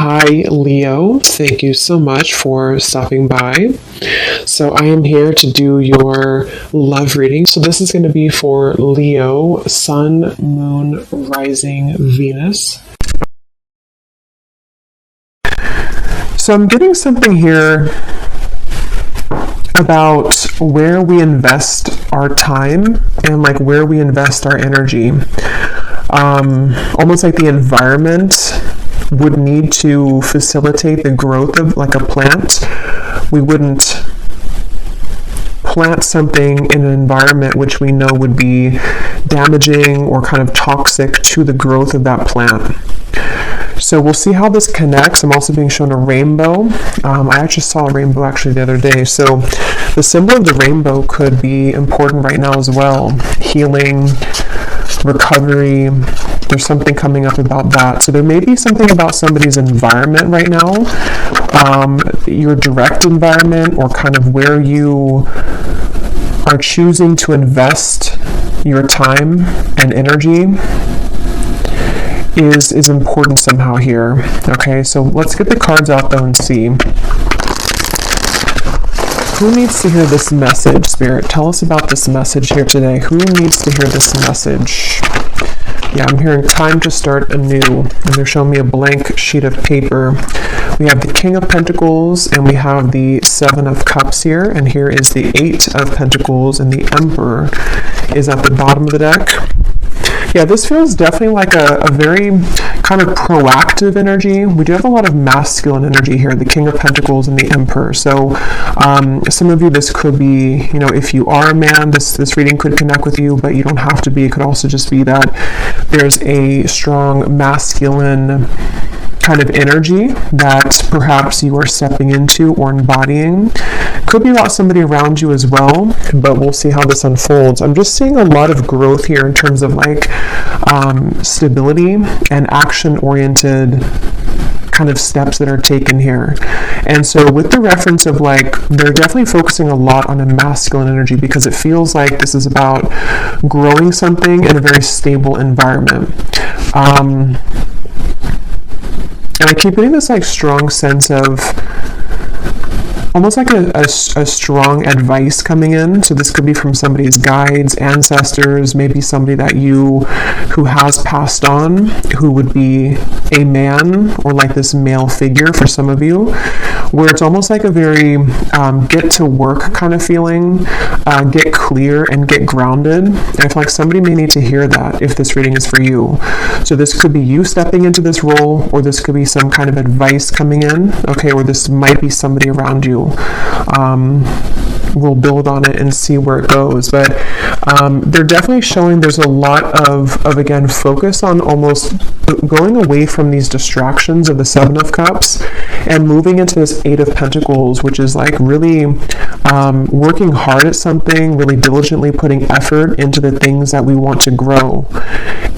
Hi, Leo. Thank you so much for stopping by. So, I am here to do your love reading. So, this is going to be for Leo, Sun, Moon, Rising, Venus. So, I'm getting something here about where we invest our time and like where we invest our energy. Almost like the environment would need to facilitate the growth of like a plant. We wouldn't plant something in an environment which we know would be damaging or kind of toxic to the growth of that plant. So we'll see how this connects. I'm also being shown a rainbow. I actually saw a rainbow actually the other day. So the symbol of the rainbow could be important right now as well. Healing, recovery. There's something coming up about that. So there may be something about somebody's environment right now, your direct environment, or kind of where you are choosing to invest your time and energy is important somehow here. Okay, so let's get the cards out though and see. Who needs to hear this message, Spirit? Tell us about this message here today. Who needs to hear this message? Yeah, I'm hearing time to start anew. And they're showing me a blank sheet of paper. We have the King of Pentacles and we have the Seven of Cups here. And here is the Eight of Pentacles and the Emperor is at the bottom of the deck. Yeah, this feels definitely like a very kind of proactive energy. We do have a lot of masculine energy here, the King of Pentacles and the Emperor. So some of you, this could be, you know, if you are a man, this reading could connect with you, but you don't have to be. It could also just be that there's a strong masculine kind of energy that perhaps you are stepping into or embodying. Could be about somebody around you as well, but we'll see how this unfolds. I'm just seeing a lot of growth here in terms of like stability and action-oriented kind of steps that are taken here. And so with the reference of like, they're definitely focusing a lot on a masculine energy because it feels like this is about growing something in a very stable environment. And I keep getting this like strong sense of almost like a strong advice coming in. So this could be from somebody's guides, ancestors, maybe somebody that who has passed on, who would be a man or like this male figure for some of you, where it's almost like a very get to work kind of feeling, get clear and get grounded. And I feel like somebody may need to hear that if this reading is for you. So this could be you stepping into this role, or this could be some kind of advice coming in, okay, or this might be somebody around you. We'll build on it and see where it goes, but they're definitely showing there's a lot of again focus on almost going away from these distractions of the Seven of Cups and moving into this Eight of Pentacles, which is like really working hard at something, really diligently putting effort into the things that we want to grow.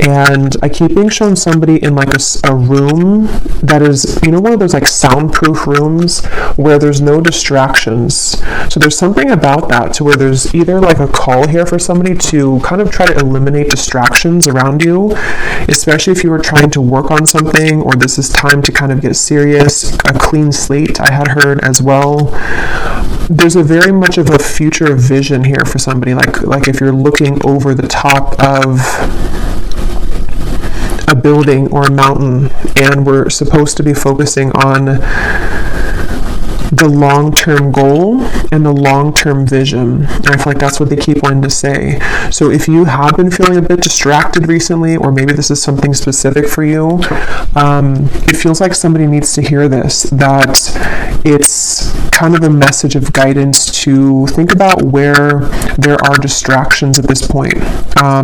And I keep being shown somebody in like a room that is, you know, one of those like soundproof rooms where there's no distractions. So there's something about that to where there's either like a call here for somebody to kind of try to eliminate distractions around you, especially if you were trying to work on something, or this is time to kind of get serious, a clean slate I had heard as well. There's a very much of a future vision here for somebody, like if you're looking over the top of a building or a mountain, and we're supposed to be focusing on the long-term goal and the long-term vision. And I feel like that's what they keep wanting to say. So if you have been feeling a bit distracted recently, or maybe this is something specific for you, it feels like somebody needs to hear this, that it's kind of a message of guidance to think about where there are distractions at this point.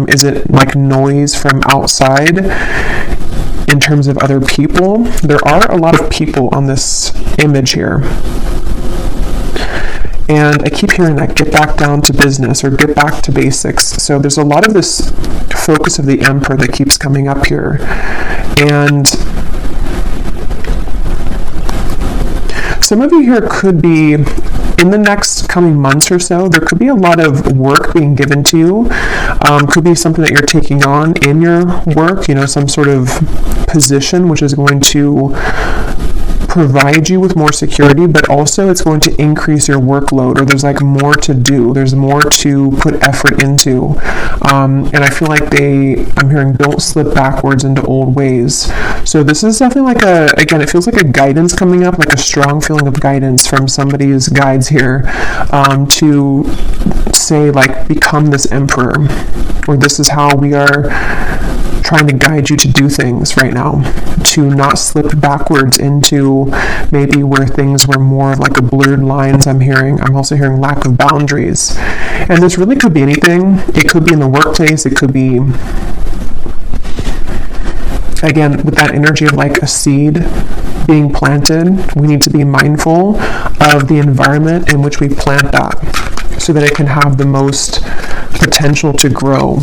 Is it like noise from outside? In terms of other people, there are a lot of people on this image here. And I keep hearing that get back down to business or get back to basics. So there's a lot of this focus of the Emperor that keeps coming up here. And some of you here could be, in the next coming months or so, there could be a lot of work being given to you. Could be something that you're taking on in your work, you know, some sort of position which is going to provide you with more security, but also it's going to increase your workload, or there's like more to do. There's more to put effort into. And I feel like I'm hearing don't slip backwards into old ways. So this is definitely like again, it feels like a guidance coming up, like a strong feeling of guidance from somebody's guides here, to say like, become this emperor, or this is how we are trying to guide you to do things right now, to not slip backwards into maybe where things were more like a blurred lines. I'm also hearing lack of boundaries. And this really could be anything. It could be in the workplace. It could be, again, with that energy of like a seed being planted, we need to be mindful of the environment in which we plant that, so that it can have the most potential to grow.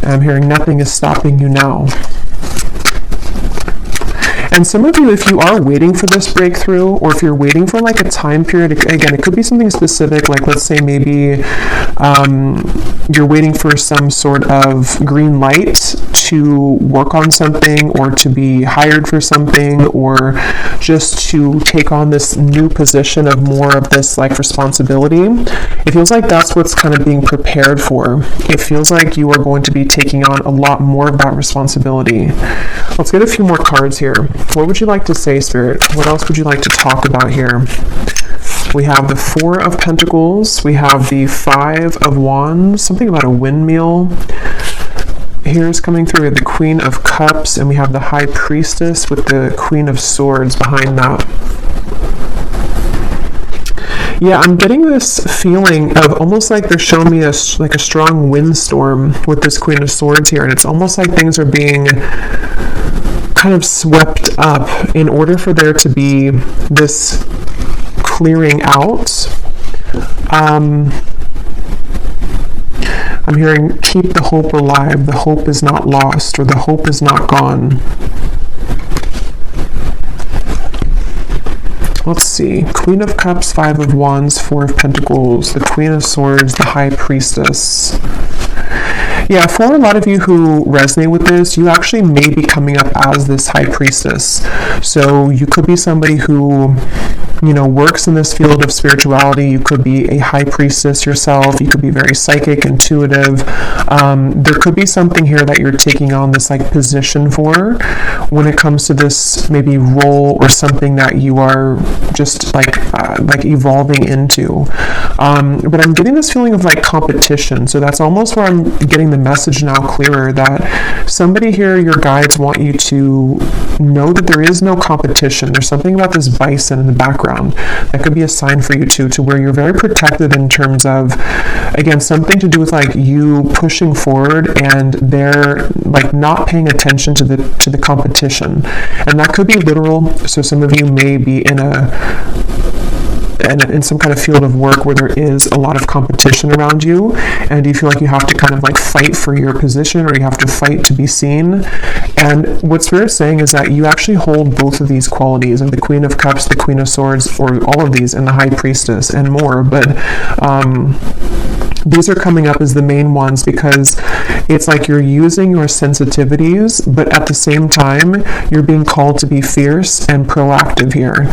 I'm hearing nothing is stopping you now. And some of you, if you are waiting for this breakthrough, or if you're waiting for like a time period, again, it could be something specific, like let's say maybe you're waiting for some sort of green light to work on something, or to be hired for something, or just to take on this new position of more of this like responsibility. It feels like that's what's kind of being prepared for. It feels like you are going to be taking on a lot more of that responsibility. Let's get a few more cards here. What would you like to say, Spirit? What else would you like to talk about here? We have the Four of Pentacles. We have the Five of Wands. Something about a windmill. Here's coming through the Queen of Cups, and we have the High Priestess with the Queen of Swords behind that. Yeah, I'm getting this feeling of almost like they're showing me a strong windstorm with this Queen of Swords here, and it's almost like things are being kind of swept up in order for there to be this clearing out. I'm hearing keep the hope alive. The hope is not lost, or the hope is not gone. Let's see. Queen of Cups, Five of Wands, Four of Pentacles, the Queen of Swords, the High Priestess. Yeah, for a lot of you who resonate with this, you actually may be coming up as this High Priestess. So you could be somebody who, works in this field of spirituality. You could be a High Priestess yourself. You could be very psychic, intuitive. There could be something here that you're taking on this like position for when it comes to this maybe role, or something that you are just like evolving into. But I'm getting this feeling of like competition. So that's almost where I'm getting the message now clearer, that somebody here, your guides want you to know that there is no competition. There's something about this bison in the background that could be a sign for you to where you're very protected in terms of, again, something to do with like you pushing forward, and they're like not paying attention to the competition. And that could be literal. So some of you may be in some kind of field of work where there is a lot of competition around you, and you feel like you have to kind of like fight for your position, or you have to fight to be seen. And what Spirit's saying is that you actually hold both of these qualities, of the Queen of Cups, the Queen of Swords, or all of these, and the High Priestess, and more. But these are coming up as the main ones, because it's like you're using your sensitivities, but at the same time, you're being called to be fierce and proactive here.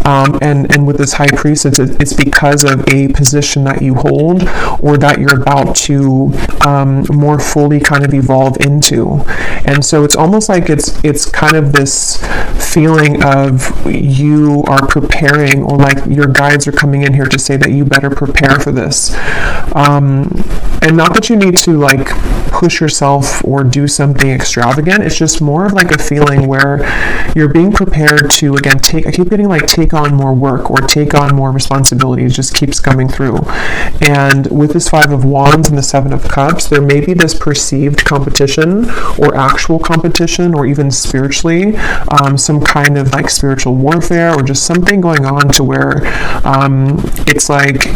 And with this High Priestess, it's because of a position that you hold, or that you're about to more fully kind of evolve into. And so it's almost like it's kind of this feeling of you are preparing, or like your guides are coming in here to say that you better prepare for this. And not that you need to like push yourself or do something extravagant. It's just more of like a feeling where you're being prepared to, again, I keep getting like take on more work, or take on more responsibilities. It just keeps coming through. And with this Five of Wands and the Seven of Cups, there may be this perceived competition, or actual competition, or even spiritually, some kind of like spiritual warfare, or just something going on to where it's like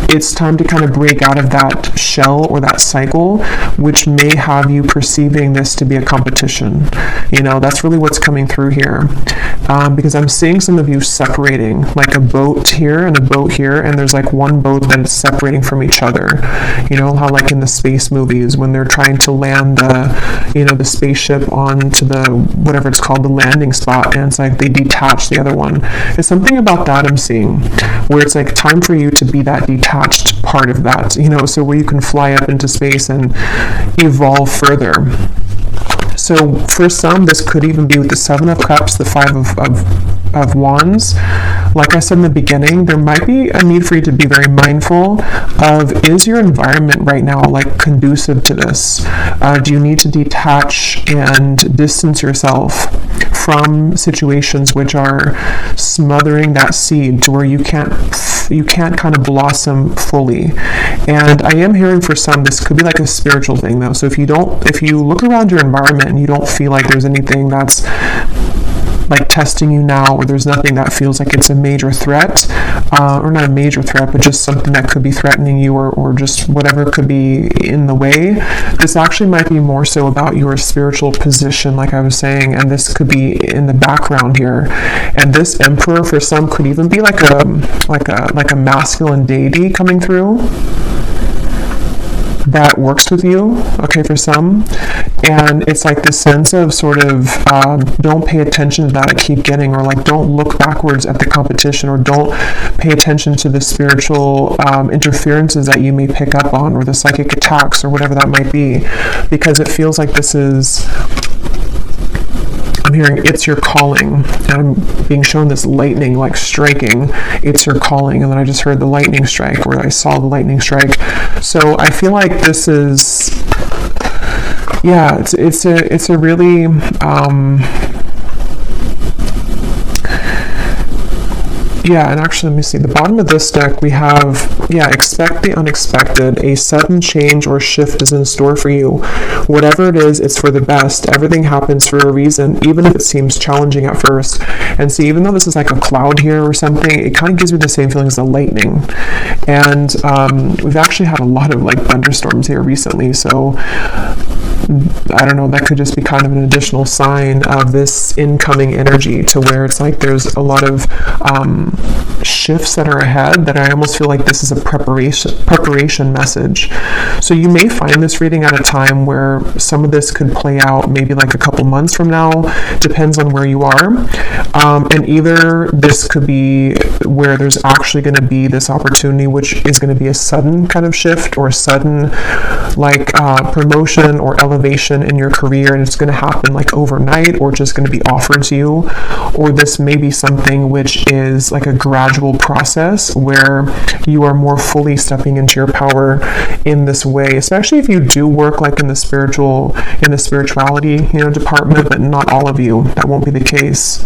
it's time to kind of break out of that shell or that cycle, which may have you perceiving this to be a competition. You know, that's really what's coming through here. Because I'm seeing some of you separating, like a boat here and a boat here, and there's like one boat that's separating from each other. You know, how like in the space movies, when they're trying to land the spaceship onto the, whatever it's called, the landing spot, and it's like they detach the other one. It's something about that I'm seeing, where it's like time for you to be that detached part of that, you know, so where you can fly up into space and evolve further. So for some, this could even be with the Seven of Cups, the Five of Wands. Like I said in the beginning, there might be a need for you to be very mindful of, is your environment right now like conducive to this? Do you need to detach and distance yourself from situations which are smothering that seed to where you can't kind of blossom fully? And I am hearing for some, this could be like a spiritual thing though. So if you look around your environment and you don't feel like there's anything that's like testing you now, or there's nothing that feels like it's a major threat, or not a major threat, but just something that could be threatening you, or just whatever could be in the way, this actually might be more so about your spiritual position, like I was saying, and this could be in the background here. And this Emperor for some could even be like a masculine deity coming through that works with you, okay, for some. And it's like this sense of sort of don't pay attention to that I keep getting, or like don't look backwards at the competition, or don't pay attention to the spiritual interferences that you may pick up on, or the psychic attacks, or whatever that might be, because it feels like this is, I'm hearing it's your calling, and I'm being shown this lightning like striking, it's your calling, and then I just heard the lightning strike, or I saw the lightning strike. So I feel like this is, yeah, it's a really yeah, and actually, let me see. The bottom of this deck, we have, yeah, expect the unexpected. A sudden change or shift is in store for you. Whatever it is, it's for the best. Everything happens for a reason, even if it seems challenging at first. And see, even though this is like a cloud here or something, it kind of gives me the same feeling as the lightning. And we've actually had a lot of like thunderstorms here recently, so I don't know, that could just be kind of an additional sign of this incoming energy, to where it's like there's a lot of shifts that are ahead, that I almost feel like this is a preparation message. So you may find this reading at a time where some of this could play out maybe like a couple months from now, depends on where you are. And either this could be where there's actually going to be this opportunity, which is going to be a sudden kind of shift, or a sudden like promotion or elevation in your career, and it's going to happen like overnight, or just going to be offered to you. Or this may be something which is like a gradual process where you are more fully stepping into your power in this way, especially if you do work like in the spirituality, you know, department, but not all of you, that won't be the case.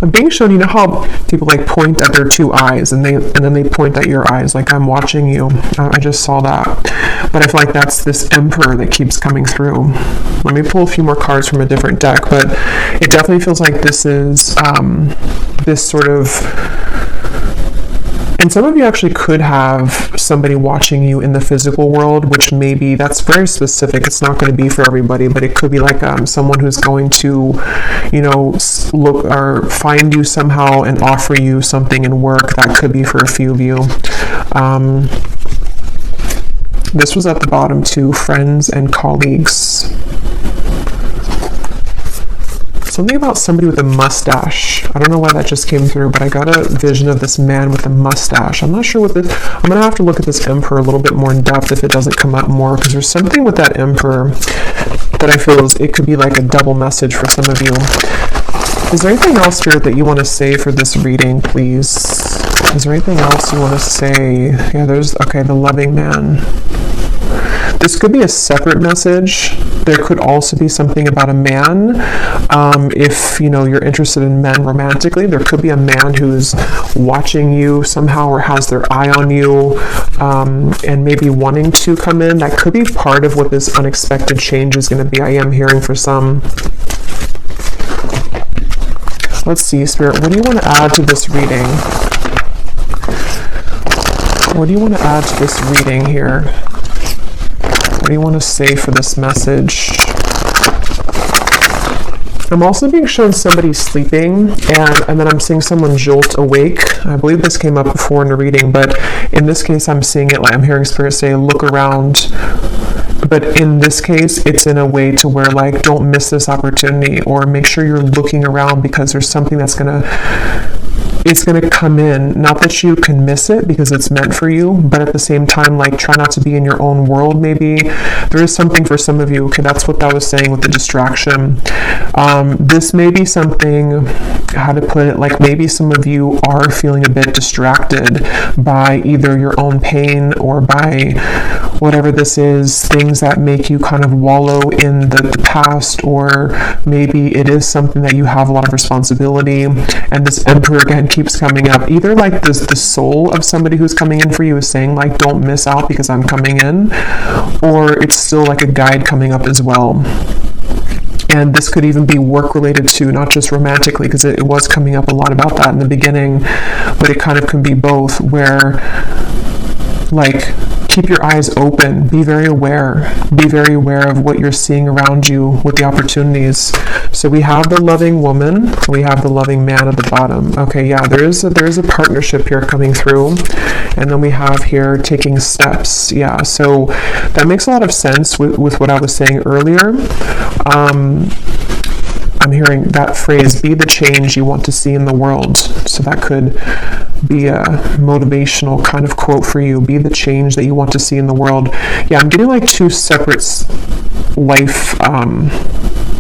I'm being shown, you know how people like point at their two eyes, and then they point at your eyes, like I'm watching you. I just saw that. But I feel like that's this Emperor that keeps coming through. Let me pull a few more cards from a different deck, but it definitely feels like this is this sort of, and some of you actually could have somebody watching you in the physical world, which maybe that's very specific. It's not going to be for everybody, but it could be like someone who's going to, you know, look or find you somehow and offer you something in work. That could be for a few of you. This was at the bottom too, friends and colleagues. Something about somebody with a mustache. I don't know why that just came through, but I got a vision of this man with a mustache. I'm not sure what this, I'm going to have to look at this Emperor a little bit more in depth if it doesn't come up more, because there's something with that Emperor that I feel is, it could be like a double message for some of you. Is there anything else, Spirit, that you want to say for this reading, please? Is there anything else you want to say? Yeah, there's, okay, the loving man. This could be a separate message. There could also be something about a man. If, you know, you're interested in men romantically, there could be a man who's watching you somehow, or has their eye on you, and maybe wanting to come in. That could be part of what this unexpected change is going to be. I am hearing for some. Let's see, Spirit, what do you want to add to this reading? What do you want to add to this reading here? What do you want to say for this message? I'm also being shown somebody sleeping, and then I'm seeing someone jolt awake. I believe this came up before in the reading, but in this case, I'm seeing it like I'm hearing Spirit say, look around. But in this case, it's in a way to where, like, don't miss this opportunity, or make sure you're looking around, because there's something that's it's going to come in. Not that you can miss it because it's meant for you, but at the same time, like, try not to be in your own world. Maybe there is something for some of you. Okay, that's what that was saying with the distraction. This may be something, how to put it, like maybe some of you are feeling a bit distracted by either your own pain or by whatever this is, things that make you kind of wallow in the past, or maybe it is something that you have a lot of responsibility, and this Emperor again keeps coming up. Either like the soul of somebody who's coming in for you is saying, like, don't miss out because I'm coming in, or it's still like a guide coming up as well. And this could even be work related too, not just romantically, because it was coming up a lot about that in the beginning, but it kind of can be both, where, like, keep your eyes open, be very aware of what you're seeing around you with the opportunities. So we have the loving woman, we have the loving man at the bottom. Okay, yeah, there is a partnership here coming through, and then we have here taking steps. Yeah, so that makes a lot of sense with what I was saying earlier. I'm hearing that phrase, be the change you want to see in the world. So that could be a motivational kind of quote for you. Be the change that you want to see in the world. Yeah, I'm getting like two separate life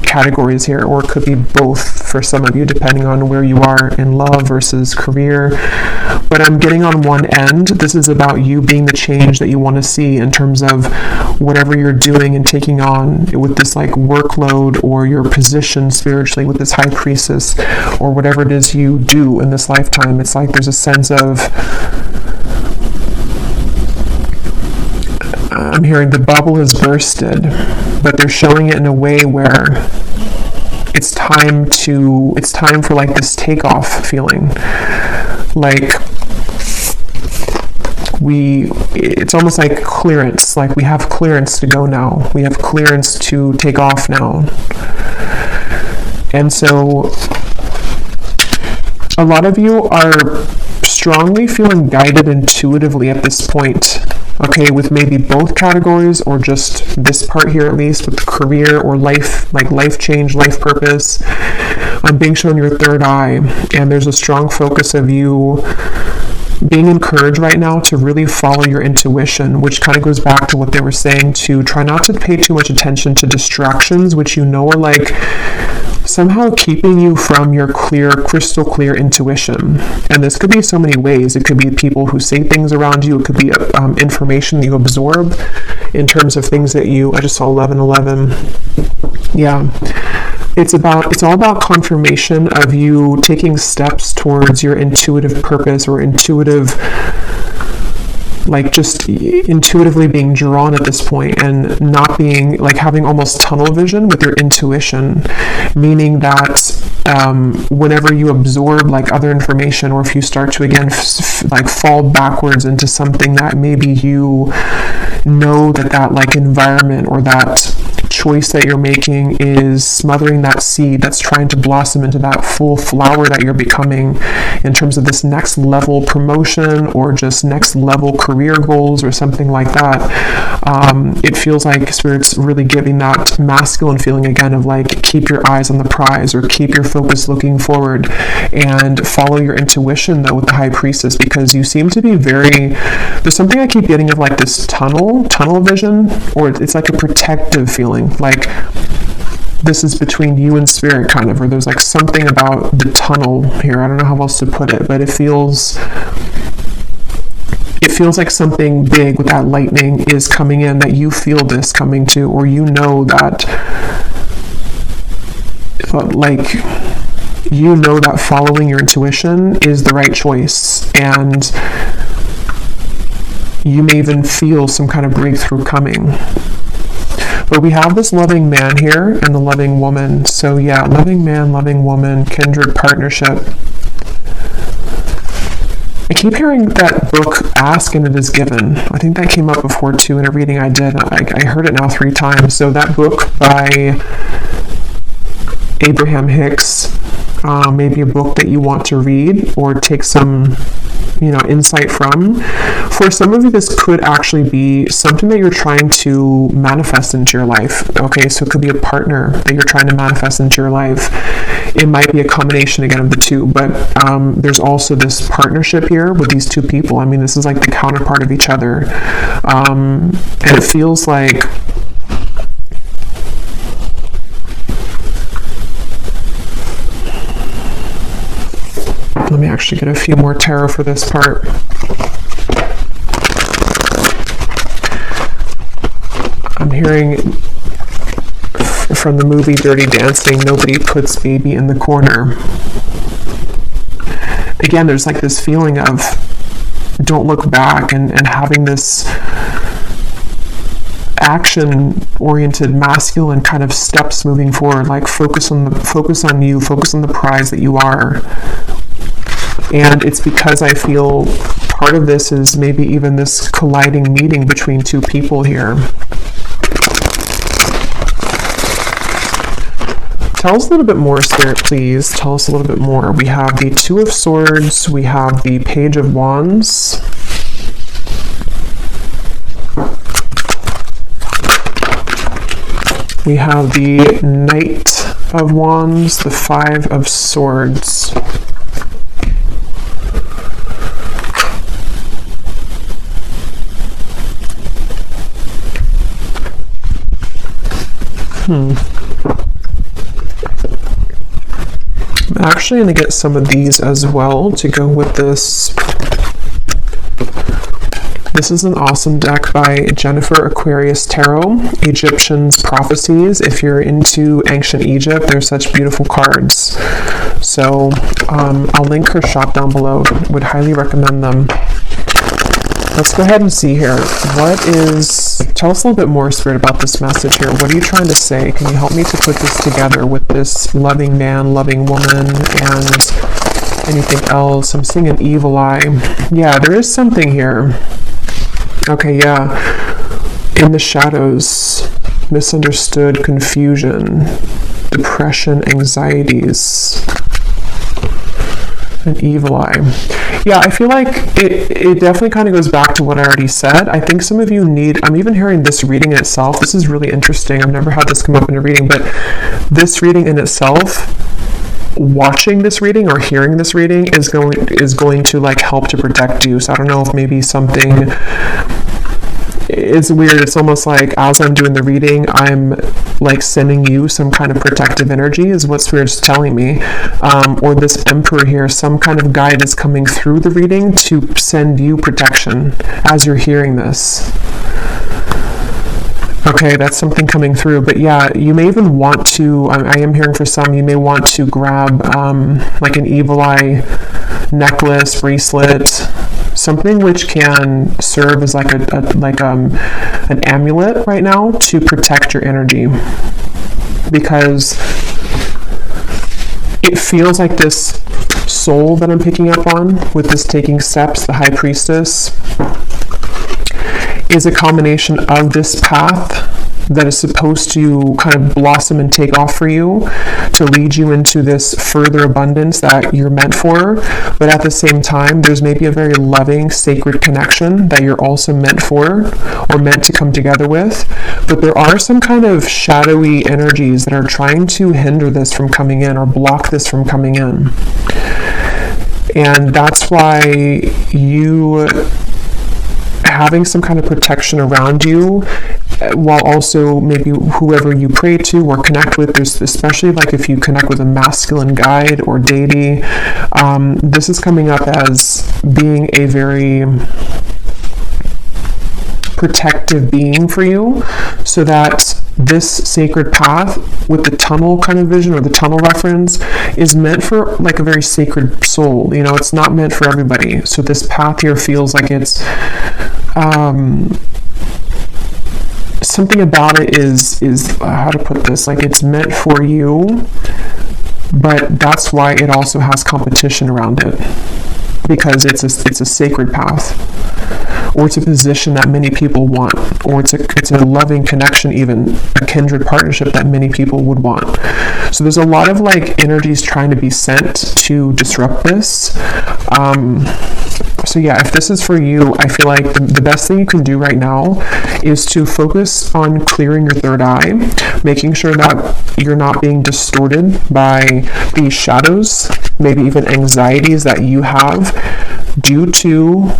categories here, or it could be both for some of you, depending on where you are in love versus career. But I'm getting on one end, this is about you being the change that you want to see in terms of whatever you're doing and taking on with this like workload, or your position spiritually with this high priestess, or whatever it is you do in this lifetime. It's like there's a sense of, I'm hearing the bubble has bursted, but they're showing it in a way where it's time for like this takeoff feeling. Like it's almost like clearance, like we have clearance to go now. We have clearance to take off now. And so a lot of you are strongly feeling guided intuitively at this point. Okay, with maybe both categories, or just this part here, at least with career or life, like life change, life purpose. I'm being shown your third eye, and there's a strong focus of you being encouraged right now to really follow your intuition, which kind of goes back to what they were saying, to try not to pay too much attention to distractions, which you know are like somehow keeping you from your crystal clear intuition. And this could be so many ways. It could be people who say things around you. It could be information that you absorb in terms of things that I just saw 1111. Yeah. It's all about confirmation of you taking steps towards your intuitive purpose, or intuitive, like just intuitively being drawn at this point, and not being like having almost tunnel vision with your intuition, meaning that whenever you absorb like other information, or if you start to again like fall backwards into something that maybe you know that like environment or that choice that you're making is smothering that seed that's trying to blossom into that full flower that you're becoming in terms of this next level promotion, or just next level career goals, or something like that. It feels like Spirit's really giving that masculine feeling again of like, keep your eyes on the prize, or keep your focus looking forward, and follow your intuition though with the high priestess, because you seem to be there's something I keep getting of like this tunnel vision, or it's like a protective feeling, like this is between you and Spirit kind of, or there's like something about the tunnel here. I don't know how else to put it, but it feels like something big with that lightning is coming in, that you feel this coming to, or you know that following your intuition is the right choice, and you may even feel some kind of breakthrough coming. But we have this loving man here and the loving woman. So yeah, loving man, loving woman, kindred partnership. I keep hearing that book, Ask and It Is Given. I think that came up before too in a reading I did. I heard it now 3 times. So that book by Abraham Hicks, maybe a book that you want to read or take some, insight from. For some of you, this could actually be something that you're trying to manifest into your life. Okay, so it could be a partner that you're trying to manifest into your life. It might be a combination again of the two, but there's also this partnership here with these 2 people. I mean, this is like the counterpart of each other. And it feels like let me actually get a few more tarot for this part. I'm hearing from the movie Dirty Dancing, nobody puts baby in the corner. Again, there's like this feeling of don't look back and having this action-oriented masculine kind of steps moving forward, like focus on you, focus on the prize that you are. And it's because I feel part of this is maybe even this colliding meeting between 2 people here. Tell us a little bit more, Spirit, please. Tell us a little bit more. We have the 2 of Swords. We have the Page of Wands. We have the Knight of Wands, the 5 of Swords. I'm actually going to get some of these as well to go with this. This is an awesome deck by Jennifer Aquarius Tarot, Egyptians Prophecies. If you're into ancient Egypt, they're such beautiful cards. So I'll link her shop down below. Would highly recommend them. Let's go ahead and see here. Tell us a little bit more, Spirit, about this message here. What are you trying to say? Can you help me to put this together with this loving man, loving woman, and anything else? I'm seeing an evil eye. Yeah, there is something here. Okay, yeah. In the shadows, misunderstood, confusion, depression, anxieties. An evil eye. Yeah, I feel like it definitely kind of goes back to what I already said. I think some of you I'm even hearing this reading in itself. This is really interesting. I've never had this come up in a reading, but this reading in itself, watching this reading or hearing this reading is going to like help to protect you. So I don't know if maybe something, it's weird. It's almost like as I'm doing the reading, I'm like sending you some kind of protective energy is what Spirit's telling me. Or this Emperor here, some kind of guide is coming through the reading to send you protection as you're hearing this. Okay, that's something coming through. But yeah, you may even want to, I am hearing for some, you may want to grab like an evil eye necklace, bracelet, something which can serve as like an amulet right now to protect your energy. Because it feels like this soul that I'm picking up on with this taking steps, the High Priestess, is a combination of this path that is supposed to kind of blossom and take off for you to lead you into this further abundance that you're meant for. But at the same time, there's maybe a very loving, sacred connection that you're also meant for or meant to come together with. But there are some kind of shadowy energies that are trying to hinder this from coming in or block this from coming in. And that's why you having some kind of protection around you, while also maybe whoever you pray to or connect with, there's especially like if you connect with a masculine guide or deity, this is coming up as being a very protective being for you, so that this sacred path with the tunnel kind of vision or the tunnel reference is meant for like a very sacred soul. You know, it's not meant for everybody. So this path here feels like it's something about it is how to put this, like it's meant for you, but that's why it also has competition around it, because it's a sacred path, or it's a position that many people want, or it's a loving connection, even a kindred partnership that many people would want. So there's a lot of like energies trying to be sent to disrupt this. So yeah, if this is for you, I feel like the best thing you can do right now is to focus on clearing your third eye, making sure that you're not being distorted by these shadows, maybe even anxieties that you have due to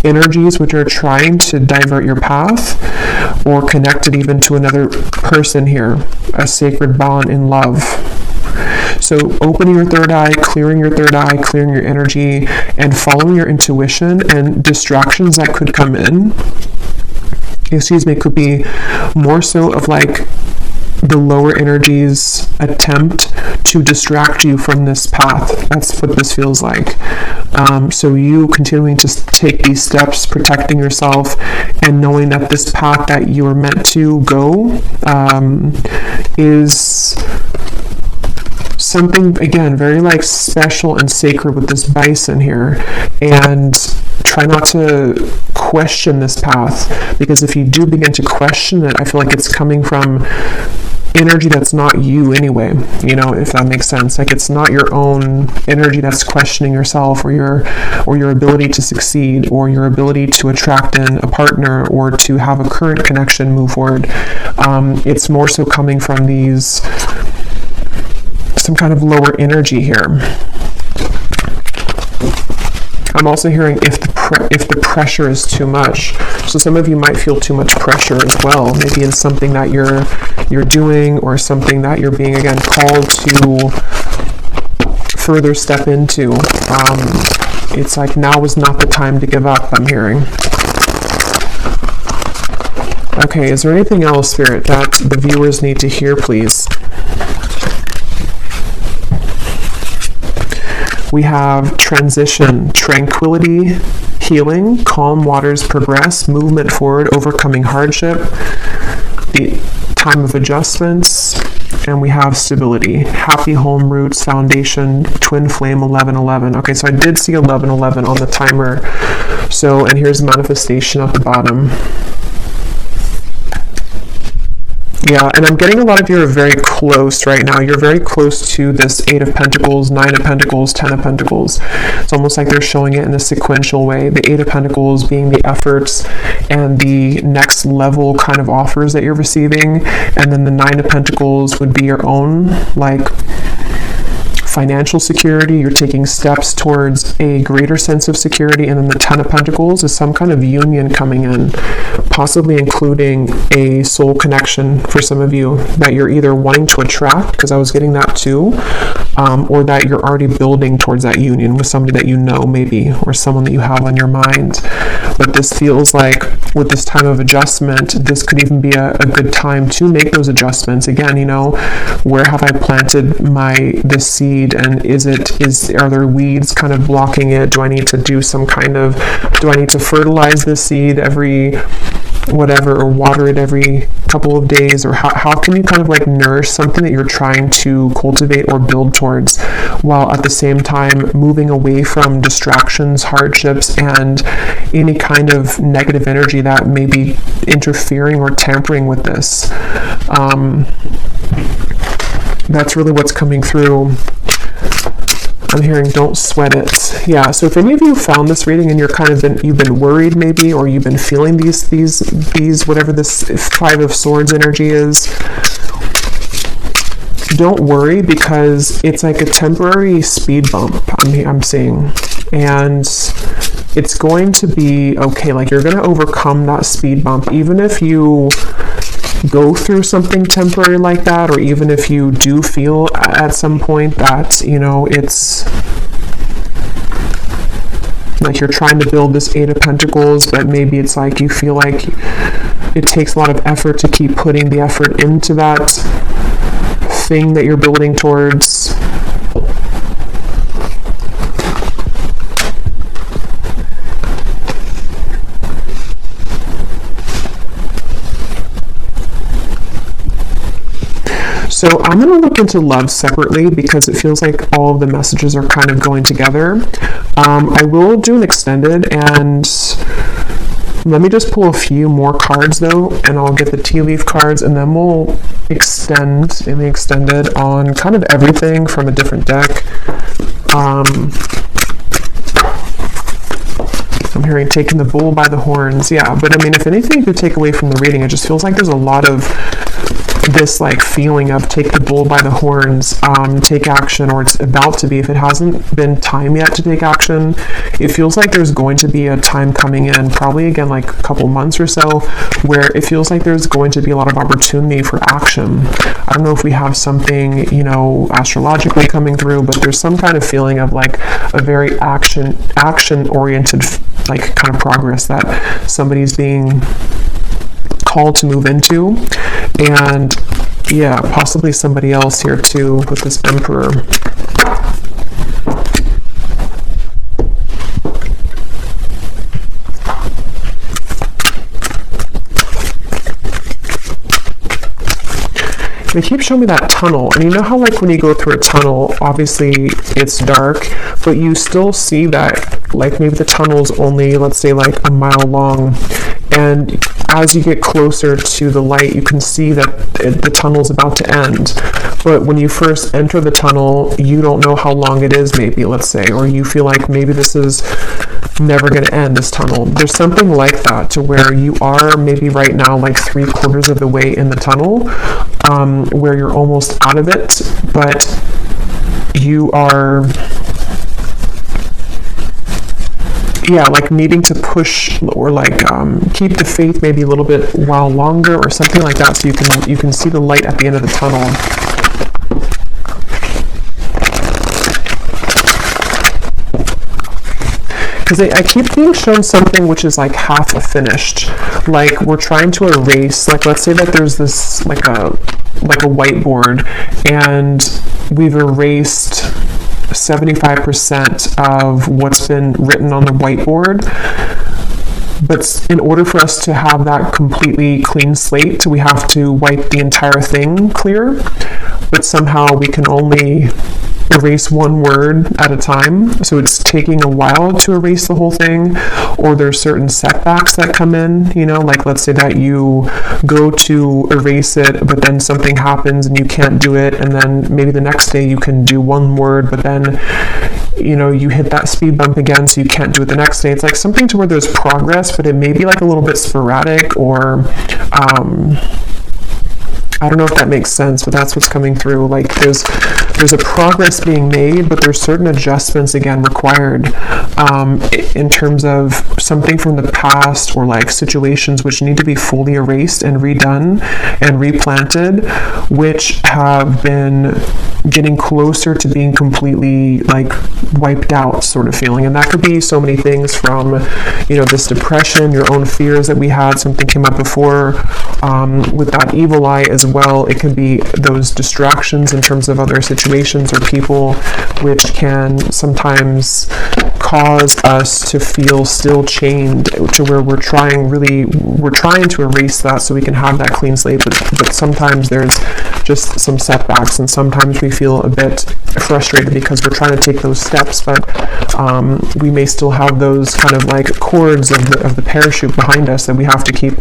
energies which are trying to divert your path, or connected even to another person here, a sacred bond in love. So opening your third eye, clearing your third eye, clearing your energy, and following your intuition, and distractions that could come in, could be more so of like the lower energies attempt to distract you from this path. That's what this feels like. So you continuing to take these steps, protecting yourself, and knowing that this path that you are meant to go is something, again, very like special and sacred with this bison here. And try not to question this path, because if you do begin to question it, I feel like it's coming from energy that's not you anyway, if that makes sense. Like it's not your own energy that's questioning yourself, or your ability to succeed, or your ability to attract in a partner, or to have a current connection move forward. It's more so coming from some kind of lower energy here. I'm also hearing if the pressure is too much. So some of you might feel too much pressure as well, maybe in something that you're doing, or something that you're being, again, called to further step into. It's like now is not the time to give up, I'm hearing. Okay, is there anything else, Spirit, that the viewers need to hear, please? We have transition, tranquility, healing, calm waters progress, movement forward, overcoming hardship, the time of adjustments, and we have stability, happy home roots, foundation, twin flame, 1111. Okay, so I did see 1111 on the timer. So, and here's manifestation at the bottom. Yeah, and I'm getting a lot of you are very close right now. You're very close to this 8 of Pentacles, 9 of Pentacles, 10 of Pentacles. It's almost like they're showing it in a sequential way. The 8 of Pentacles being the efforts and the next level kind of offers that you're receiving. And then the 9 of Pentacles would be your own, like, financial security. You're taking steps towards a greater sense of security. And then the 10 of Pentacles is some kind of union coming in, possibly including a soul connection for some of you that you're either wanting to attract, because I was getting that too, or that you're already building towards that union with somebody that you know, maybe, or someone that you have on your mind. But this feels like with this time of adjustment, this could even be a good time to make those adjustments. Again, where have I planted this seed, and are there weeds kind of blocking it? Do I need to do do I need to fertilize this seed every whatever, or water it every couple of days? Or how can you kind of like nourish something that you're trying to cultivate or build towards, while at the same time moving away from distractions, hardships, and any kind of negative energy that may be interfering or tampering with this? That's really what's coming through. I'm hearing don't sweat it. Yeah, so if any of you found this reading and you've been worried maybe, or you've been feeling these whatever this 5 of Swords energy is, don't worry, because it's like a temporary speed bump I'm seeing, and it's going to be okay. Like, you're going to overcome that speed bump, even if you go through something temporary like that, or even if you do feel at some point that it's like you're trying to build this 8 of Pentacles, but maybe it's like you feel like it takes a lot of effort to keep putting the effort into that thing that you're building towards. So I'm going to look into love separately because it feels like all of the messages are kind of going together. I will do an extended, and let me just pull a few more cards though, and I'll get the tea leaf cards, and then we'll extend in the extended on kind of everything from a different deck. I'm hearing taking the bull by the horns. Yeah, but I mean, if anything you could take away from the reading, it just feels like there's a lot of this like feeling of take the bull by the horns, take action, or it's about to be. If it hasn't been time yet to take action, it feels like there's going to be a time coming in, probably again like a couple months or so, where it feels like there's going to be a lot of opportunity for action. I don't know if we have something, you know, astrologically coming through, but there's some kind of feeling of like a very action oriented like kind of progress that somebody's being called to move into. And yeah, possibly somebody else here too with this Emperor. They keep showing me that tunnel, and you know how like when you go through a tunnel, obviously it's dark, but you still see that like maybe the tunnel's only, let's say, like a mile long, and as you get closer to the light, you can see that the tunnel's about to end. But when you first enter the tunnel, you don't know how long it is, maybe, let's say, or you feel like maybe this is never going to end, this tunnel. There's something like that, to where you are maybe right now like 3/4 of the way in the tunnel, where you're almost out of it, but you are, yeah, like needing to push or like keep the faith maybe a little bit while longer or something like that, so you can see the light at the end of the tunnel. Because I keep being shown something which is like half finished, like we're trying to erase, like let's say that there's this like a whiteboard, and we've erased 75% of what's been written on the whiteboard. But in order for us to have that completely clean slate, we have to wipe the entire thing clear. But somehow we can only erase one word at a time, so it's taking a while to erase the whole thing. Or there's certain setbacks that come in, you know, like let's say that you go to erase it, but then something happens and you can't do it, and then maybe the next day you can do one word, but then, you know, you hit that speed bump again, so you can't do it the next day. It's like something to where there's progress, but it may be like a little bit sporadic, or I don't know if that makes sense, but that's what's coming through. Like there's a progress being made, but there's certain adjustments again required in terms of something from the past, or like situations which need to be fully erased and redone and replanted, which have been getting closer to being completely like wiped out sort of feeling. And that could be so many things from, you know, this depression, your own fears that we had, something came up before with that evil eye as well. It could be those distractions in terms of other situations or people, which can sometimes cause us to feel still chained, to where we're trying to erase that so we can have that clean slate, but sometimes there's just some setbacks, and sometimes we feel a bit frustrated because we're trying to take those steps, but we may still have those kind of like cords of the parachute behind us that we have to keep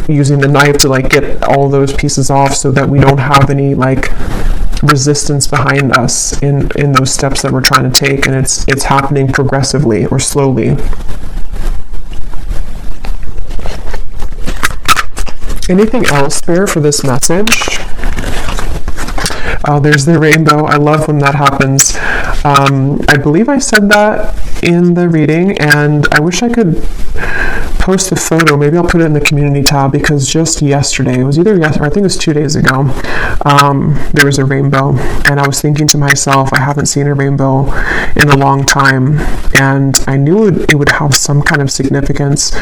using the knife to like get all those pieces off, so that we don't have any like resistance behind us in those steps that we're trying to take, and it's happening progressively or slowly. Anything else there for this message? Oh, there's the rainbow. I love when that happens. I believe I said that in the reading, and I wish I could post a photo. Maybe I'll put it in the community tab, because just yesterday, it was either yesterday, or I think it was 2 days ago, there was a rainbow, and I was thinking to myself, I haven't seen a rainbow in a long time, and I knew it would have some kind of significance,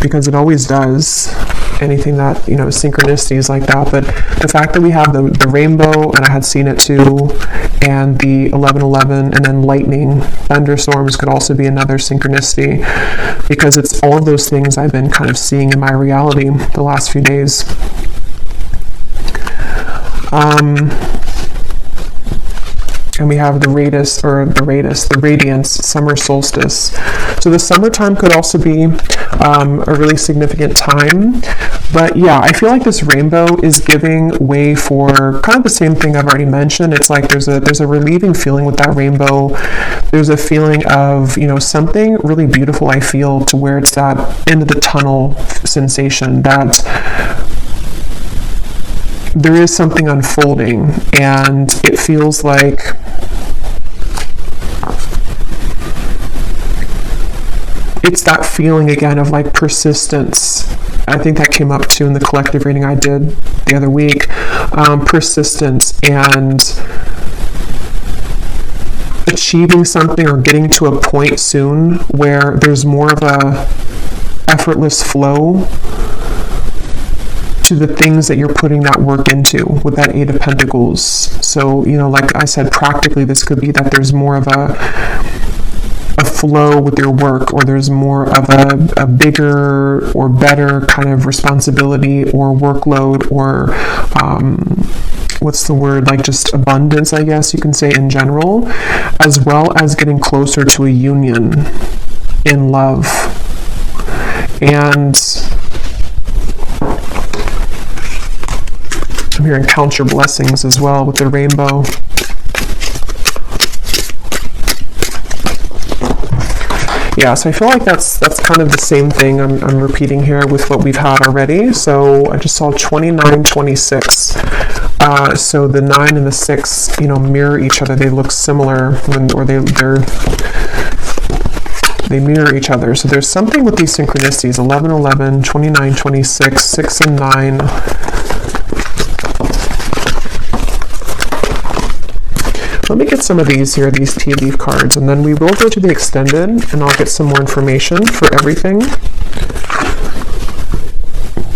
because it always does. Anything that, you know, synchronicities like that. But the fact that we have the rainbow, and I had seen it too, and the 11:11, and then lightning, thunderstorms could also be another synchronicity, because it's all of those things I've been kind of seeing in my reality the last few days. And we have the radiance, summer solstice. So the summertime could also be a really significant time. But yeah, I feel like this rainbow is giving way for kind of the same thing I've already mentioned. It's like there's a relieving feeling with that rainbow. There's a feeling of, something really beautiful, I feel, to where it's that end of the tunnel sensation, that there is something unfolding, and it feels like it's that feeling again of like persistence. I think that came up too in the collective reading I did the other week. Persistence and achieving something or getting to a point soon where there's more of a effortless flow to the things that you're putting that work into with that Eight of Pentacles. So, like I said, practically this could be that there's more of a flow with your work, or there's more of a bigger or better kind of responsibility or workload, or what's the word, like just abundance, I guess you can say, in general, as well as getting closer to a union in love. And I'm hearing count your blessings as well with the rainbow. Yeah, so I feel like that's kind of the same thing I'm repeating here with what we've had already. So I just saw 29, 26. So the 9 and the 6, mirror each other. They look similar they mirror each other. So there's something with these synchronicities: 11, 11, 29, 26, 6 and 9. Let me get some of these tea leaf cards, and then we will go to the extended, and I'll get some more information for everything.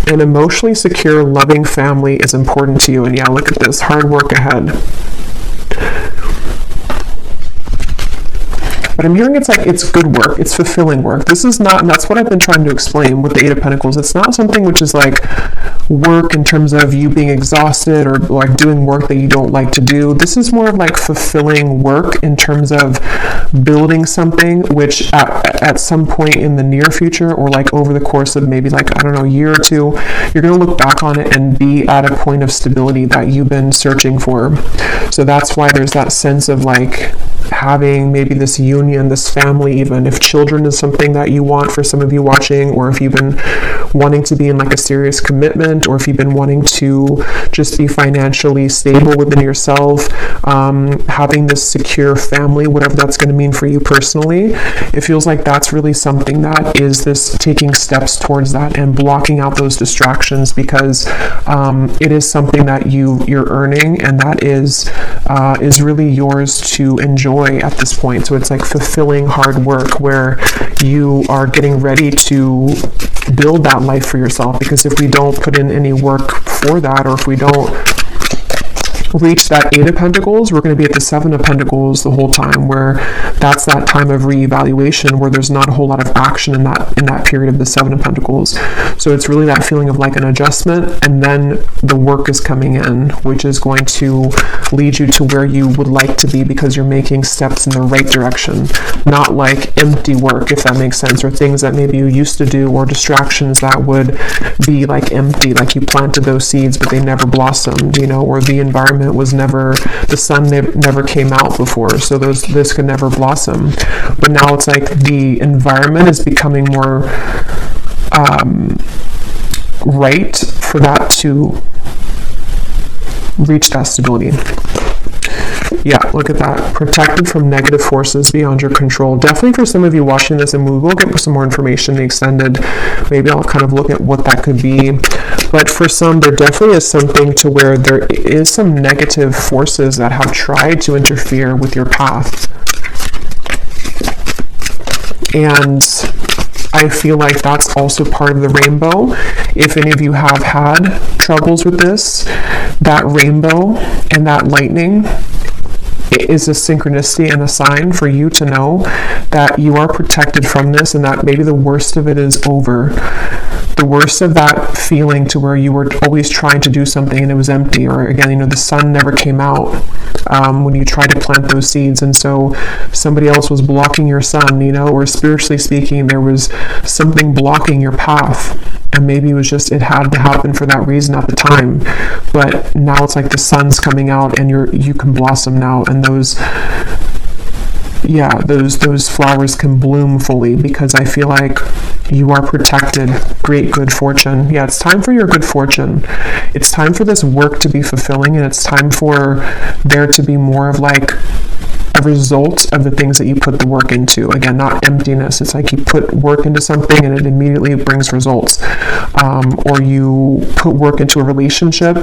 An emotionally secure, loving family is important to you. And yeah, look at this, hard work ahead. But I'm hearing it's good work, it's fulfilling work. This is not, and that's what I've been trying to explain with the Eight of Pentacles. It's not something which is like work in terms of you being exhausted or like doing work that you don't like to do. This is more of like fulfilling work in terms of building something which at some point in the near future, or like over the course of maybe like, I don't know, a year or two, you're going to look back on it and be at a point of stability that you've been searching for. So that's why there's that sense of like having maybe this union, this family, even if children is something that you want for some of you watching, or if you've been wanting to be in like a serious commitment, or if you've been wanting to just be financially stable within yourself, having this secure family, whatever that's going to mean for you personally, it feels like that's really something that is this taking steps towards that and blocking out those distractions, because it is something that you're earning, and that is really yours to enjoy at this point. So it's like fulfilling hard work where you are getting ready to build that life for yourself, because if we don't put in any work for that, or if we don't reach that Eight of Pentacles, we're going to be at the Seven of Pentacles the whole time, where that's that time of reevaluation where there's not a whole lot of action in that period of the Seven of Pentacles. So it's really that feeling of like an adjustment, and then the work is coming in, which is going to lead you to where you would like to be, because you're making steps in the right direction, not like empty work, if that makes sense, or things that maybe you used to do, or distractions that would be like empty, like you planted those seeds but they never blossomed, or the environment was never, the sun never came out before, so this could never blossom. But now it's like the environment is becoming more right for that to reach that stability. Yeah, look at that. Protected from negative forces beyond your control. Definitely for some of you watching this, and we will get some more information extended. Maybe I'll kind of look at what that could be. But for some, there definitely is something to where there is some negative forces that have tried to interfere with your path. And I feel like that's also part of the rainbow. If any of you have had troubles with this, that rainbow and that lightning, it is a synchronicity and a sign for you to know that you are protected from this, and that maybe the worst of it is over. the worst of that feeling to where you were always trying to do something and it was empty, or again, the sun never came out when you tried to plant those seeds, and so somebody else was blocking your sun, or spiritually speaking, there was something blocking your path, and maybe it had to happen for that reason at the time, but now it's like the sun's coming out and you can blossom now, and those flowers can bloom fully, because I feel like you are protected. Great good fortune. Yeah, it's time for your good fortune. It's time for this work to be fulfilling, and it's time for there to be more of like a result of the things that you put the work into. Again, not emptiness. It's like you put work into something and it immediately brings results. Or you put work into a relationship,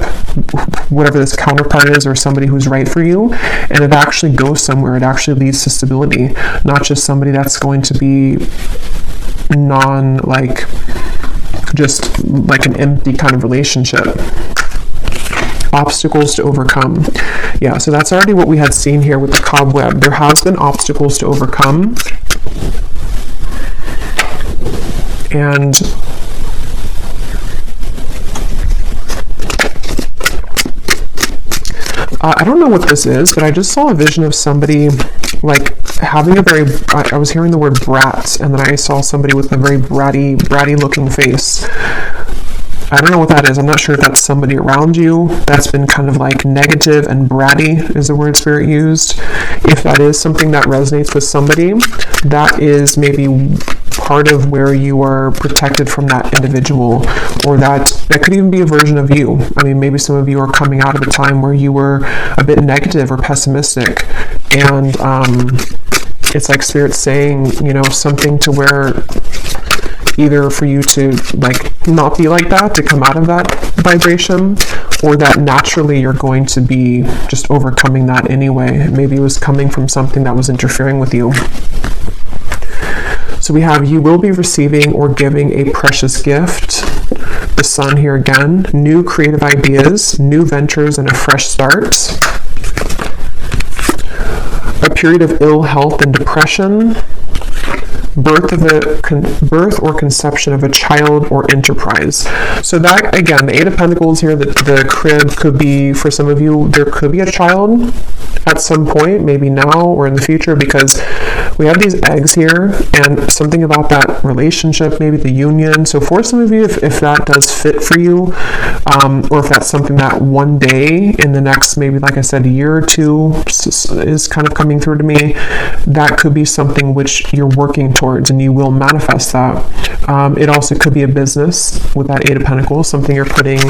whatever this counterpart is, or somebody who's right for you, and it actually goes somewhere. It actually leads to stability, not just somebody that's going to be just like an empty kind of relationship. Obstacles to overcome. Yeah, so that's already what we had seen here with the cobweb. There has been obstacles to overcome. And I don't know what this is, but I just saw a vision of somebody like having I was hearing the word brat, and then I saw somebody with a very bratty looking face. I don't know what that is. I'm not sure if that's somebody around you that's been kind of like negative, and bratty is the word Spirit used. If that is something that resonates with somebody, that is maybe part of where you are protected from that individual, or that could even be a version of you. I mean, maybe some of you are coming out of a time where you were a bit negative or pessimistic, and it's like Spirit saying, something to where either for you to like not be like that, to come out of that vibration, or that naturally you're going to be just overcoming that anyway. Maybe it was coming from something that was interfering with you. So we have, you will be receiving or giving a precious gift. The sun here again, new creative ideas, new ventures, and a fresh start. A period of ill health and depression. Birth or conception of a child or enterprise. So that, again, the Eight of Pentacles here, the crib could be, for some of you, there could be a child at some point, maybe now or in the future, because we have these eggs here, and something about that relationship, maybe the union. So for some of you, if that does fit for you, or if that's something that one day in the next, maybe like I said, a year or two is kind of coming through to me, that could be something which you're working towards, and you will manifest that. It also could be a business with that Eight of Pentacles, something you're putting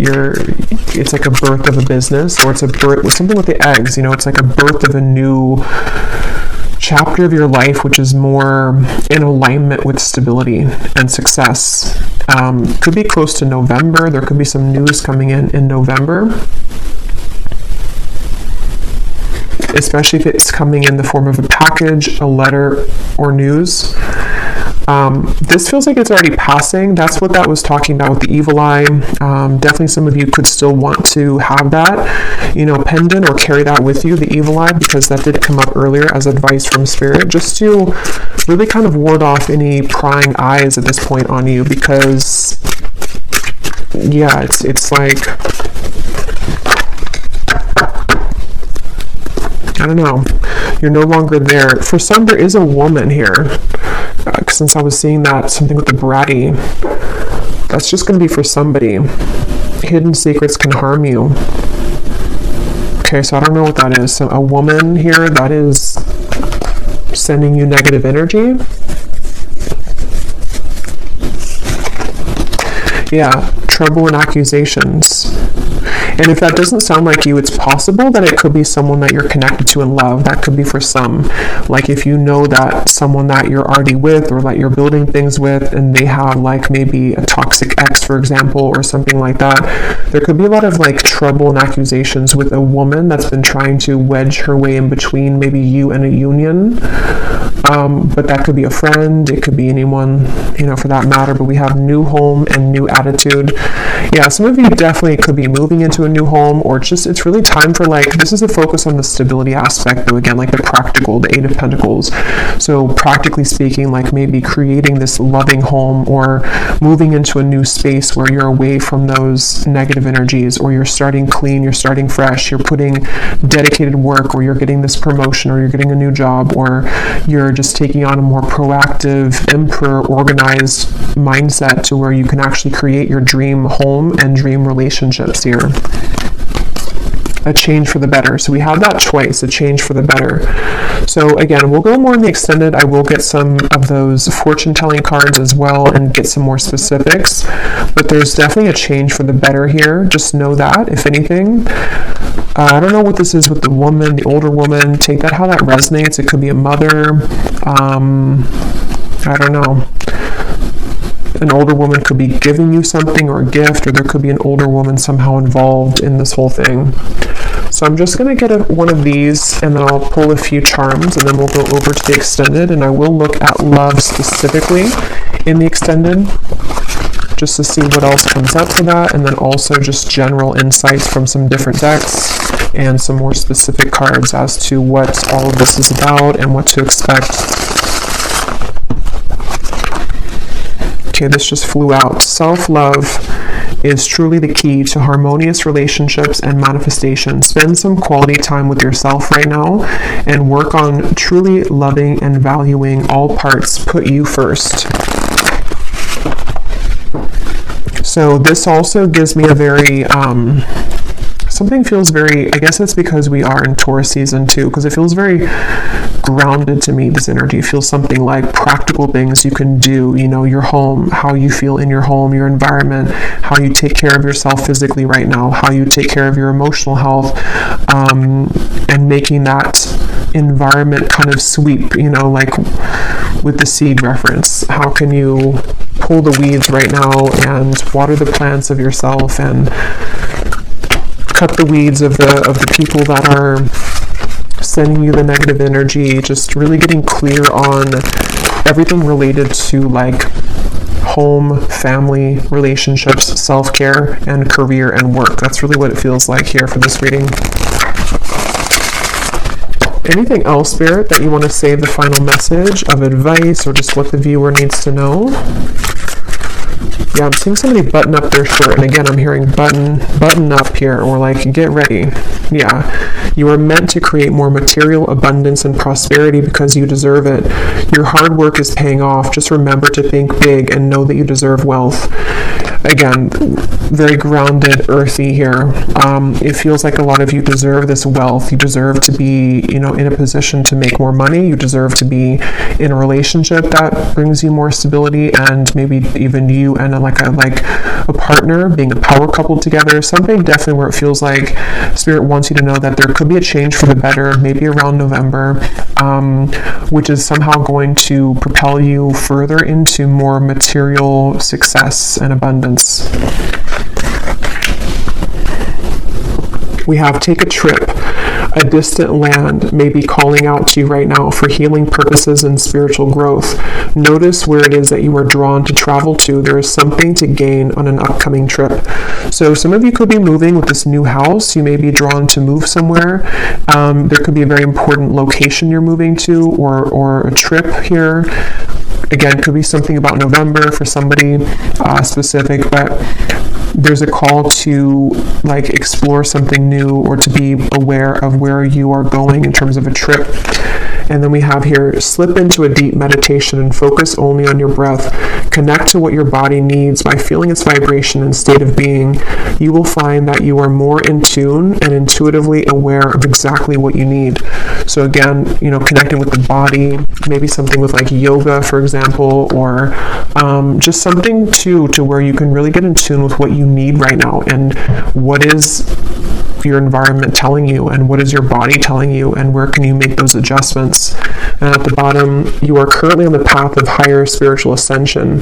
it's like a birth of a business, or it's a birth with something with the eggs, it's like a birth of a new chapter of your life, which is more in alignment with stability and success. Could be close to November. There could be some news coming in November, especially if it's coming in the form of a package, a letter, or news. This feels like it's already passing. That's what that was talking about with the evil eye. Definitely some of you could still want to have that, pendant, or carry that with you, the evil eye, because that did come up earlier as advice from Spirit, just to really kind of ward off any prying eyes at this point on you, because yeah, it's like, I don't know, you're no longer there. For some, there is a woman here. Since I was seeing that, something with the bratty, that's just going to be for somebody. Hidden secrets can harm you. Okay, so I don't know what that is. So a woman here that is sending you negative energy. Yeah, trouble and accusations. And if that doesn't sound like you, it's possible that it could be someone that you're connected to in love. That could be for some. Like if you know that someone that you're already with, or that you're building things with, and they have like maybe a toxic ex, for example, or something like that, there could be a lot of like trouble and accusations with a woman that's been trying to wedge her way in between maybe you and a union. But that could be a friend, it could be anyone, for that matter. But we have new home and new attitude. Yeah, some of you definitely could be moving into a new home, or it's really time for, like, this is a focus on the stability aspect, though, again, like the practical, the Eight of Pentacles. So practically speaking, like maybe creating this loving home, or moving into a new space where you're away from those negative energies, or you're starting clean, you're starting fresh, you're putting dedicated work, or you're getting this promotion, or you're getting a new job, or you're just taking on a more proactive, emperor, organized mindset to where you can actually create your dream home and dream relationships here. A change for the better. So we have that choice, a change for the better. So again, we'll go more in the extended. I will get some of those fortune telling cards as well and get some more specifics, but there's definitely a change for the better here. Just know that, if anything. I don't know what this is with the woman, the older woman. Take that how that resonates. It could be a mother. I don't know. An older woman could be giving you something, or a gift, or there could be an older woman somehow involved in this whole thing. So I'm just going to get one of these, and then I'll pull a few charms, and then we'll go over to the extended, and I will look at love specifically in the extended, just to see what else comes up for that, and then also just general insights from some different decks, and some more specific cards as to what all of this is about and what to expect. Okay, this just flew out. Self-love is truly the key to harmonious relationships and manifestation. Spend some quality time with yourself right now and work on truly loving and valuing all parts. Put you first. So this also gives me a very something feels very, I guess it's because we are in Taurus season too, because it feels very grounded to me, this energy. It feels something like practical things you can do, you know, your home, how you feel in your home, your environment, how you take care of yourself physically right now, how you take care of your emotional health, and making that environment kind of sweep, you know, like with the seed reference. How can you pull the weeds right now and water the plants of yourself, and cut the weeds of the people that are sending you the negative energy, just really getting clear on everything related to like home, family, relationships, self-care, and career and work. That's really what it feels like here for this reading. Anything else, Spirit, that you want to say the final message of advice, or just what the viewer needs to know? Yeah, I'm seeing somebody button up their shirt, and again, I'm hearing button up here, or like get ready. Yeah, you are meant to create more material abundance and prosperity because you deserve it. Your hard work is paying off. Just remember to think big and know that you deserve wealth. Again, very grounded, earthy here. It feels like a lot of you deserve this wealth. You deserve to be, you know, in a position to make more money. You deserve to be in a relationship that brings you more stability, and maybe even you and a partner, being a power couple together. Something definitely where it feels like Spirit wants you to know that there could be a change for the better, maybe around November, which is somehow going to propel you further into more material success and abundance. We have take a trip. A distant land may be calling out to you right now for healing purposes and spiritual growth. Notice where it is that you are drawn to travel to. There is something to gain on an upcoming trip. So some of you could be moving with this new house. You may be drawn to move somewhere. There could be a very important location you're moving to, or a trip here. Again, could be something about November for somebody specific, but there's a call to like explore something new, or to be aware of where you are going in terms of a trip. And then we have here, slip into a deep meditation and focus only on your breath. Connect to what your body needs by feeling its vibration and state of being. You will find that you are more in tune and intuitively aware of exactly what you need. So again, you know, connecting with the body, maybe something with like yoga, for example, or just something to where you can really get in tune with what you need right now, and what is your environment telling you, and what is your body telling you, and where can you make those adjustments. And at the bottom, you are currently on the path of higher spiritual ascension.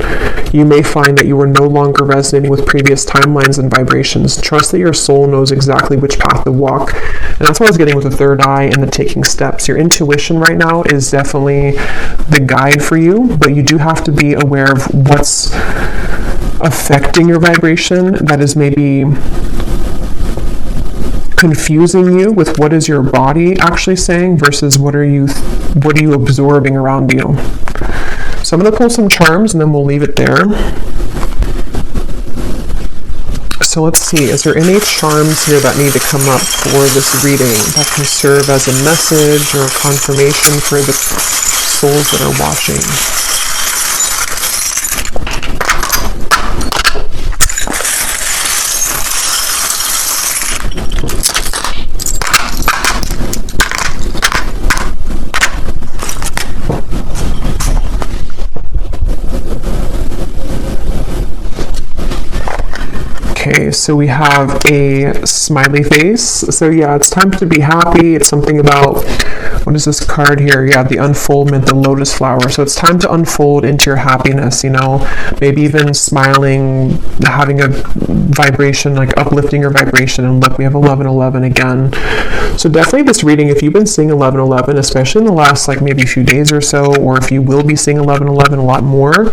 You may find that you are no longer resonating with previous timelines and vibrations. Trust that your soul knows exactly which path to walk. And that's what I was getting with the third eye and the taking steps. Your intuition right now is definitely the guide for you, but you do have to be aware of what's affecting your vibration, that is maybe confusing you with what is your body actually saying versus what are you absorbing around you. So I'm going to pull some charms and then we'll leave it there. So let's see, is there any charms here that need to come up for this reading that can serve as a message or a confirmation for the souls that are watching? Okay, so we have a smiley face. So yeah, it's time to be happy. It's something about, what is this card here? Yeah, the unfoldment, the lotus flower. So it's time to unfold into your happiness, you know, maybe even smiling, having a vibration, like uplifting your vibration. And look, we have 1111 again. So definitely this reading, if you've been seeing 1111, especially in the last like maybe few days or so, or if you will be seeing 1111 a lot more,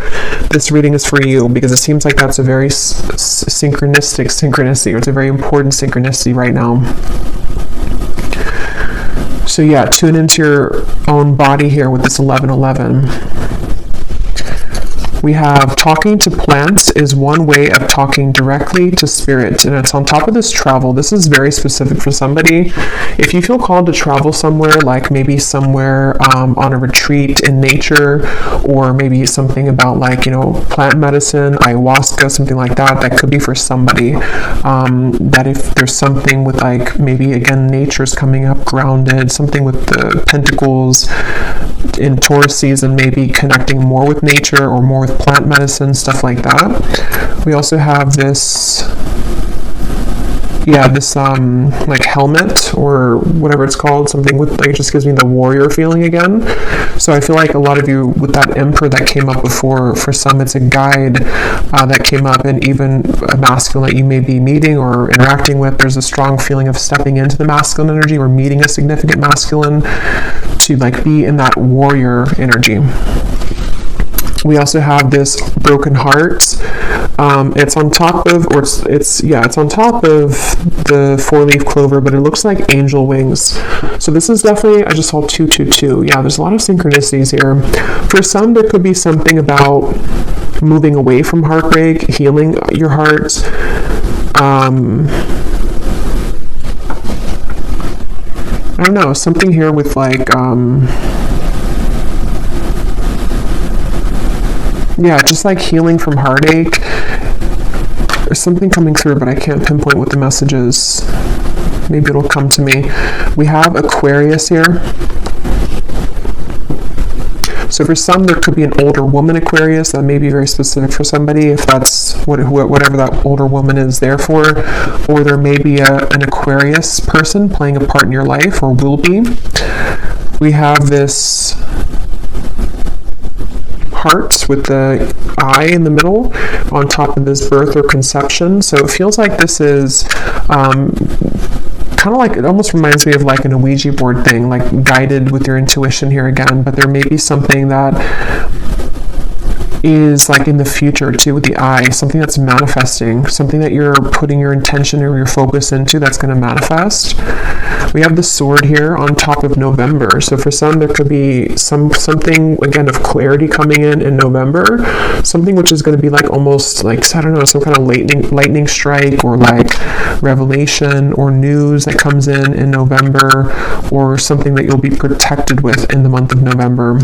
this reading is for you because it seems like that's a very synchronicity, or it's a very important synchronicity right now. So yeah, tune into your own body here with this 1111. We have talking to plants is one way of talking directly to spirit, and it's on top of this travel. This is very specific for somebody. If you feel called to travel somewhere, like maybe somewhere on a retreat in nature, or maybe something about like, you know, plant medicine, ayahuasca, something like that, that could be for somebody. That if there's something with like, maybe again, nature's coming up, grounded, something with the pentacles in Taurus season, maybe connecting more with nature or more with plant medicine, stuff like that. We also have this, yeah, this like helmet or whatever it's called, something with like, it just gives me the warrior feeling again. So I feel like a lot of you with that emperor that came up before, for some it's a guide that came up, and even a masculine that you may be meeting or interacting with, there's a strong feeling of stepping into the masculine energy or meeting a significant masculine to like be in that warrior energy. We also have this broken heart. It's on top of, or it's on top of the 4-leaf clover, but it looks like angel wings. So this is definitely, I just saw 222. Yeah, there's a lot of synchronicities here. For some, there could be something about moving away from heartbreak, healing your heart. I don't know, something here with like, yeah, just like healing from heartache. There's something coming through, but I can't pinpoint what the message is. Maybe it'll come to me. We have Aquarius here. So for some, there could be an older woman Aquarius. That may be very specific for somebody, if that's whatever that older woman is there for. Or there may be an Aquarius person playing a part in your life, or will be. We have this heart with the eye in the middle on top of this birth or conception. So it feels like this is kind of like, it almost reminds me of like an Ouija board thing, like guided with your intuition here again, but there may be something that is like in the future too with the eye, something that's manifesting, something that you're putting your intention or your focus into that's going to manifest. We have the sword here on top of November. So for some, there could be something again of clarity coming in November, something which is going to be like almost like, I don't know, some kind of lightning strike or like revelation or news that comes in November, or something that you'll be protected with in the month of November.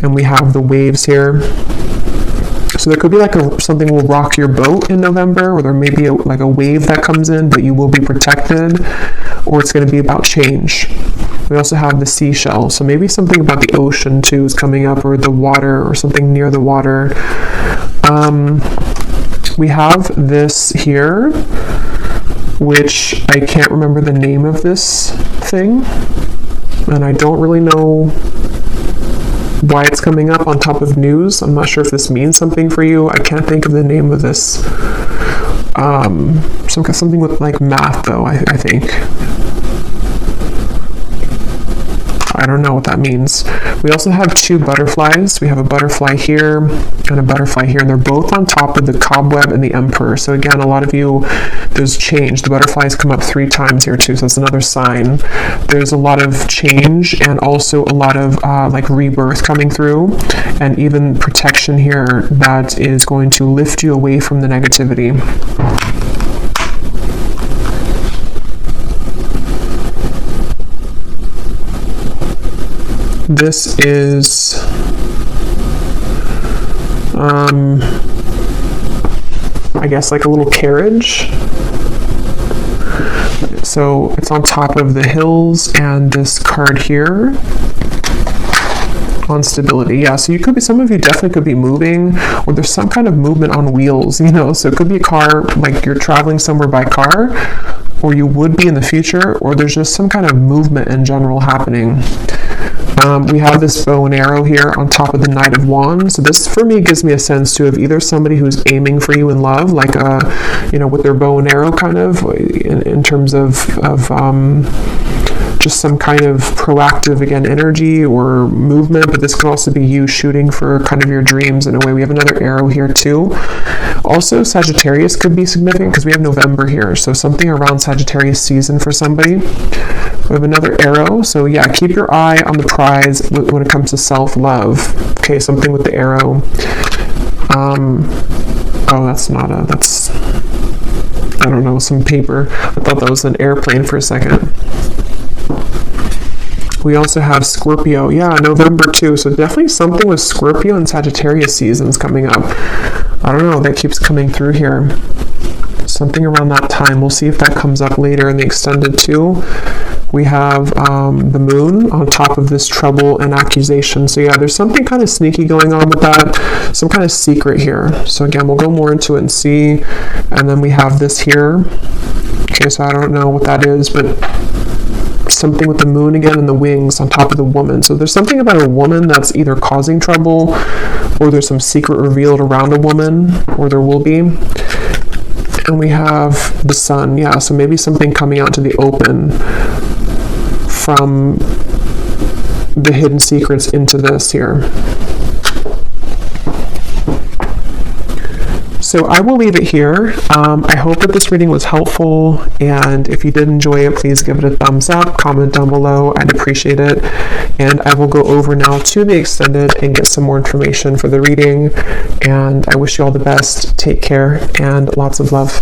And we have the waves here. So there could be like something will rock your boat in November, or there may be like a wave that comes in, but you will be protected, or it's going to be about change. We also have the seashell. So maybe something about the ocean too is coming up, or the water, or something near the water. We have this here, which I can't remember the name of this thing, and I don't really know why it's coming up on top of news. I'm not sure if this means something for you. I can't think of the name of this. Something with like math though, I think. I don't know what that means. We also have two butterflies. We have a butterfly here and a butterfly here, and they're both on top of the cobweb and the emperor. So again, a lot of you, there's change. The butterflies come up 3 times here too, so that's another sign. There's a lot of change and also a lot of like rebirth coming through, and even protection here that is going to lift you away from the negativity. This is I guess like a little carriage. So it's on top of the hills, and this card here on stability. Yeah, so you could be, some of you definitely could be moving, or there's some kind of movement on wheels, you know, so it could be a car, like you're traveling somewhere by car, or you would be in the future, or there's just some kind of movement in general happening. We have this bow and arrow here on top of the Knight of Wands. So this, for me, gives me a sense too of either somebody who's aiming for you in love, like you know, with their bow and arrow, kind of in terms of just some kind of proactive, again, energy or movement, but this could also be you shooting for kind of your dreams in a way. We have another arrow here too. Also, Sagittarius could be significant because we have November here, so something around Sagittarius season for somebody. We have another arrow, so yeah, keep your eye on the prize when it comes to self-love. Okay, something with the arrow. Oh, that's not a, that's, I don't know, some paper. I thought that was an airplane for a second. We also have Scorpio. Yeah, November too. So definitely something with Scorpio and Sagittarius seasons coming up. I don't know, that keeps coming through here. Something around that time. We'll see if that comes up later in the extended too. We have the moon on top of this trouble and accusation. So yeah, there's something kind of sneaky going on with that. Some kind of secret here. So again, we'll go more into it and see. And then we have this here. Okay, so I don't know what that is, but something with the moon again and the wings on top of the woman. So there's something about a woman that's either causing trouble, or there's some secret revealed around a woman, or there will be. And we have the sun. Yeah, so maybe something coming out to the open from the hidden secrets into this here. So I will leave it here. I hope that this reading was helpful, and if you did enjoy it, please give it a thumbs up, comment down below, I'd appreciate it. And I will go over now to the extended and get some more information for the reading, and I wish you all the best. Take care, and lots of love.